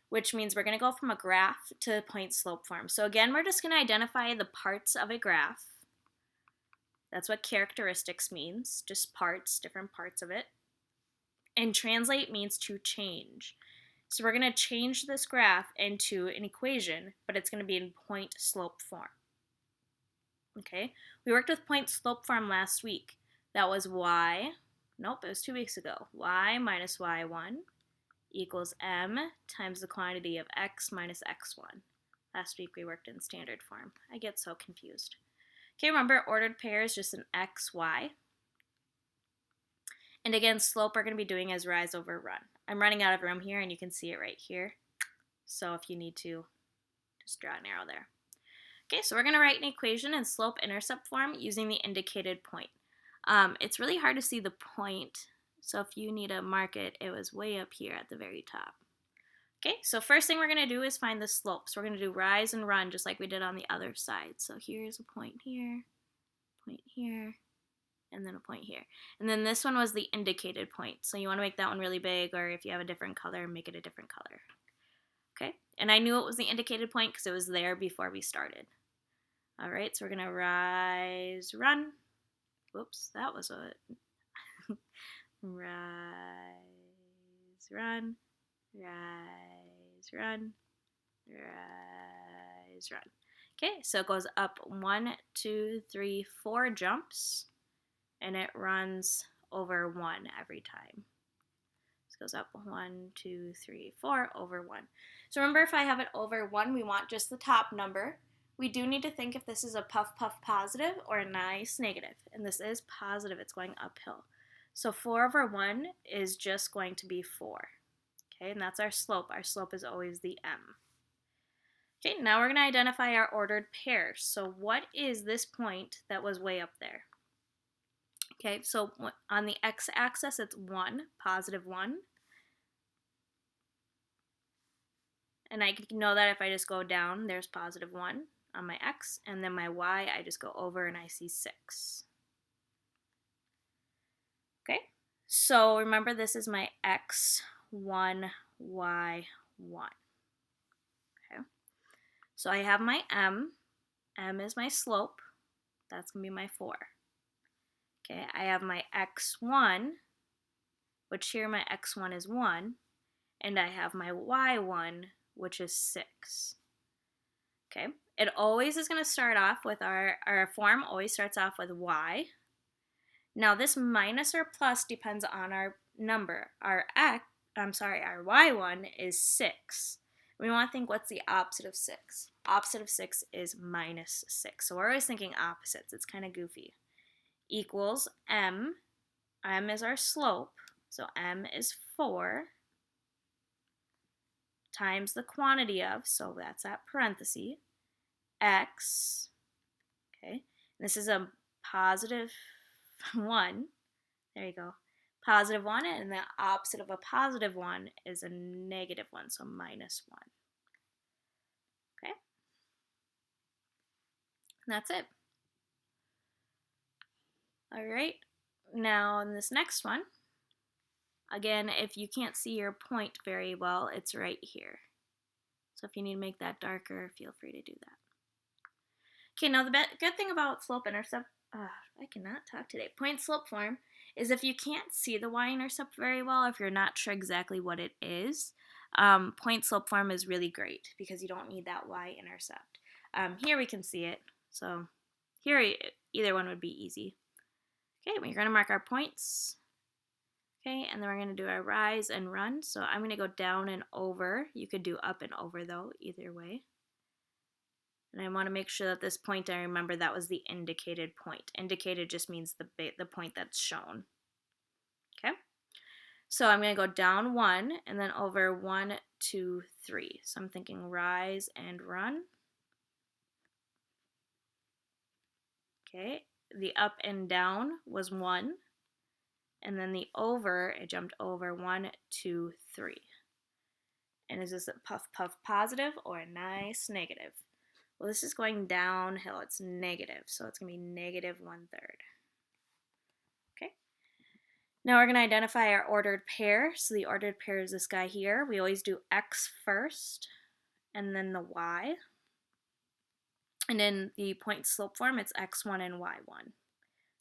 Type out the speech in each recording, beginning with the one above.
which means we're going to go from a graph to point slope form. So again, we're just going to identify the parts of a graph. That's what characteristics means, just parts, different parts of it. And translate means to change. So we're going to change this graph into an equation, but it's going to be in point slope form. Okay, we worked with point slope form last week. That was y, nope, it was 2 weeks ago. Y minus y1 equals m times the quantity of x minus x1. Last week we worked in standard form. I get so confused. Okay, remember ordered pair is just an x, y. And again, slope we're going to be doing as rise over run. I'm running out of room here and you can see it right here. So if you need to, just draw an arrow there. Okay, so we're going to write an equation in slope-intercept form using the indicated point. It's really hard to see the point, so if you need to mark it, it was way up here at the very top. Okay, so first thing we're going to do is find the slope. So we're going to do rise and run just like we did on the other side. So here's a point here, and then a point here. And then this one was the indicated point. So you want to make that one really big, or if you have a different color, make it a different color. Okay, and I knew it was the indicated point because it was there before we started. All right, so we're going to rise, run. Whoops, that was a rise, run, rise, run, rise, run. Okay, so it goes up 1, 2, 3, 4 jumps, and it runs over 1 every time. This goes up 1, 2, 3, 4 over 1. So remember, if I have it over 1, we want just the top number. We do need to think if this is a puff puff positive or a nice negative. And this is positive, it's going uphill. So 4 over 1 is just going to be 4. Okay, and that's our slope. Our slope is always the m. Okay, now we're going to identify our ordered pairs. So what is this point that was way up there? Okay, so on the x-axis it's 1, positive 1. And I know that if I just go down, there's positive 1 on my x, and then my y, I just go over and I see 6. Okay, so remember this is my x1, y1. Okay, so I have my m is my slope, that's going to be my 4. Okay, I have my x1, which here my x1 is 1, and I have my y1, which is 6. Okay, it always is going to start off with our form always starts off with y. Now this minus or plus depends on our number. Our y1 is 6. We want to think what's the opposite of 6. Opposite of 6 is minus 6. So we're always thinking opposites. It's kind of goofy. Equals m. M is our slope. So m is 4 times the quantity of, so that's that parenthesis, x. Okay, this is a positive 1. There you go. Positive 1, and the opposite of a positive 1 is a negative 1, so minus 1. Okay? And that's it. All right. Now, in this next one, again, if you can't see your point very well, it's right here. So if you need to make that darker, feel free to do that. Okay, now the good thing about slope-intercept, I cannot talk today, point-slope form, is if you can't see the y-intercept very well, if you're not sure exactly what it is, point-slope form is really great because you don't need that y-intercept. Here we can see it, so here either one would be easy. Okay, we're going to mark our points. Okay, and then we're going to do our rise and run. So I'm going to go down and over. You could do up and over though, either way. And I want to make sure that this point, I remember that was the indicated point. Indicated just means the point that's shown. Okay, so I'm going to go down 1 and then over 1, 2, 3. So I'm thinking rise and run. Okay, the up and down was 1. And then the over, it jumped over 1, 2, 3. And is this a puff puff positive or a nice negative? Well, this is going downhill. It's negative, so it's going to be negative 1/3. Okay. Now we're going to identify our ordered pair. So the ordered pair is this guy here. We always do x first and then the y. And in the point slope form, it's x1 and y1.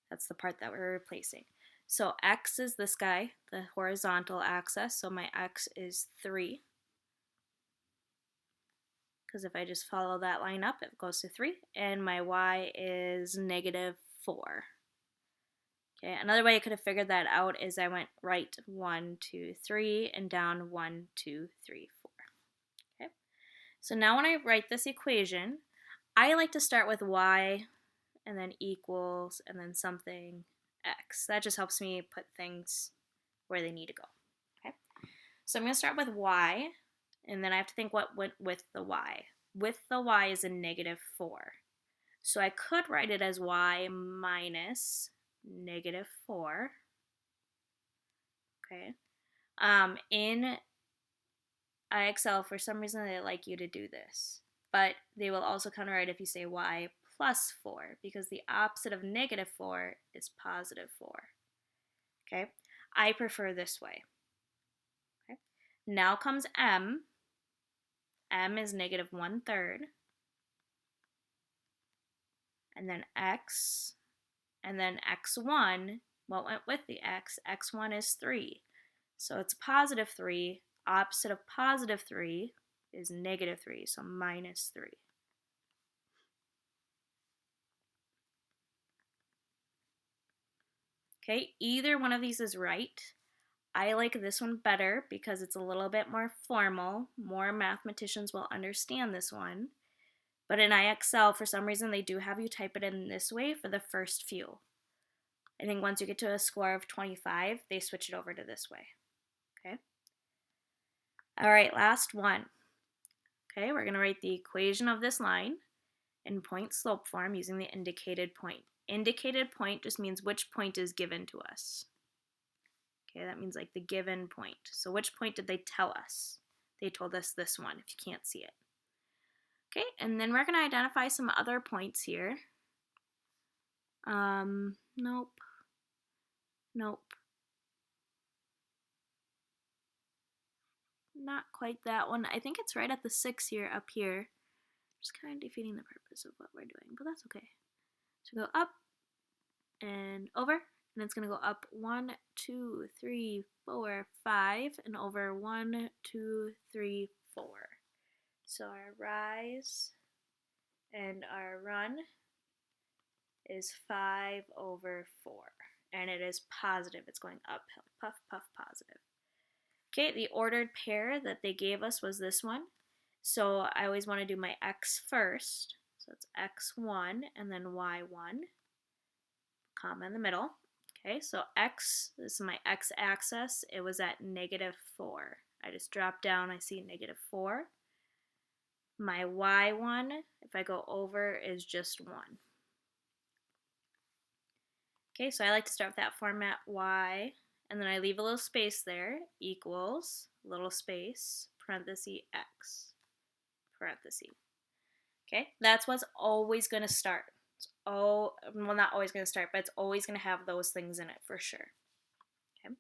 That's the part that we're replacing. So x is this guy, the horizontal axis. So my x is 3. Because if I just follow that line up, it goes to 3. And my y is -4. Okay, another way I could have figured that out is I went right 1, 2, 3, and down 1, 2, 3, 4. Okay, so now when I write this equation, I like to start with y and then equals and then something x. That just helps me put things where they need to go. Okay, so I'm going to start with y, and then I have to think what went with the y. With the y is a -4. So I could write it as y minus -4. Okay. In IXL, for some reason, they like you to do this. But they will also counterwrite if you say y plus 4, because the opposite of -4 is +4. Okay. I prefer this way. Okay. Now comes m. M is -1/3. And then x. And then x1. What went with the x? X1 is 3. So it's +3. Opposite of +3 is -3, so -3. Okay, either one of these is right. I like this one better because it's a little bit more formal. More mathematicians will understand this one. But in IXL, for some reason, they do have you type it in this way for the first few. I think once you get to a score of 25, they switch it over to this way. Okay. All right, last one. Okay, we're going to write the equation of this line in point slope form using the indicated point. Indicated point just means which point is given to us. Okay, that means like the given point. So which point did they tell us? They told us this one if you can't see it. Okay, and then we're going to identify some other points here. Nope. Not quite that one. I think it's right at the 6 here, up here. Just kind of defeating the purpose of what we're doing, but that's okay. So go up and over, and it's going to go up 1, 2, 3, 4, 5, and over 1, 2, 3, 4. So our rise and our run is 5/4, and it is positive. It's going uphill. Puff, puff, positive. Okay, the ordered pair that they gave us was this one. So I always want to do my x first. So it's x1 and then y1, comma in the middle. Okay, so x, this is my x-axis. It was at -4. I just drop down, I see -4. My y1, if I go over, is just 1. Okay, so I like to start with that format, y, and then I leave a little space there, equals, little space, parenthesis, x, parenthesis. Okay, that's what's always going to start. Well, not always going to start, but it's always going to have those things in it for sure. Okay,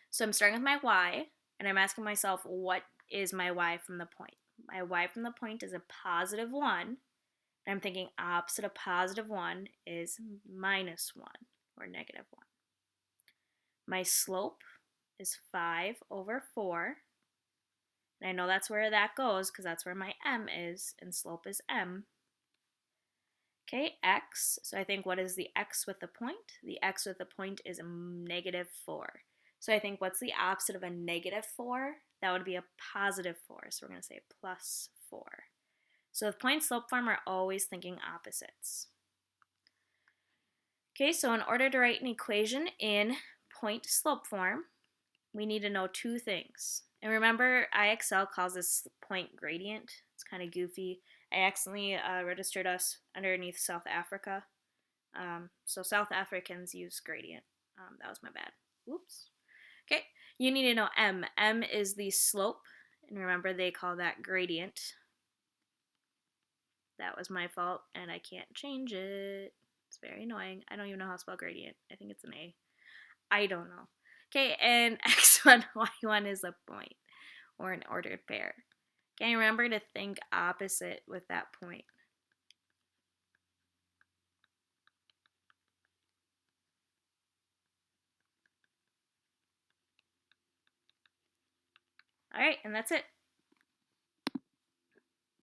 so I'm starting with my y, and I'm asking myself, what is my y from the point? My y from the point is a +1, and I'm thinking opposite of +1 is -1 or -1. My slope is 5/4, and I know that's where that goes because that's where my m is, and slope is m. Okay, x, so I think what is the x with the point? The x with the point is a -4. So I think what's the opposite of a -4? That would be a +4, so we're going to say +4. So with point slope form, we're always thinking opposites. Okay, so in order to write an equation in point slope form, we need to know two things. And remember, IXL calls this point gradient. It's kind of goofy. I accidentally registered us underneath South Africa. So South Africans use gradient. That was my bad. Whoops. Okay, you need to know m. M is the slope. And remember, they call that gradient. That was my fault, and I can't change it. It's very annoying. I don't even know how to spell gradient. I think it's an A. I don't know. Okay, and x1, y1 is a point or an ordered pair. Okay, remember to think opposite with that point. All right, and that's it.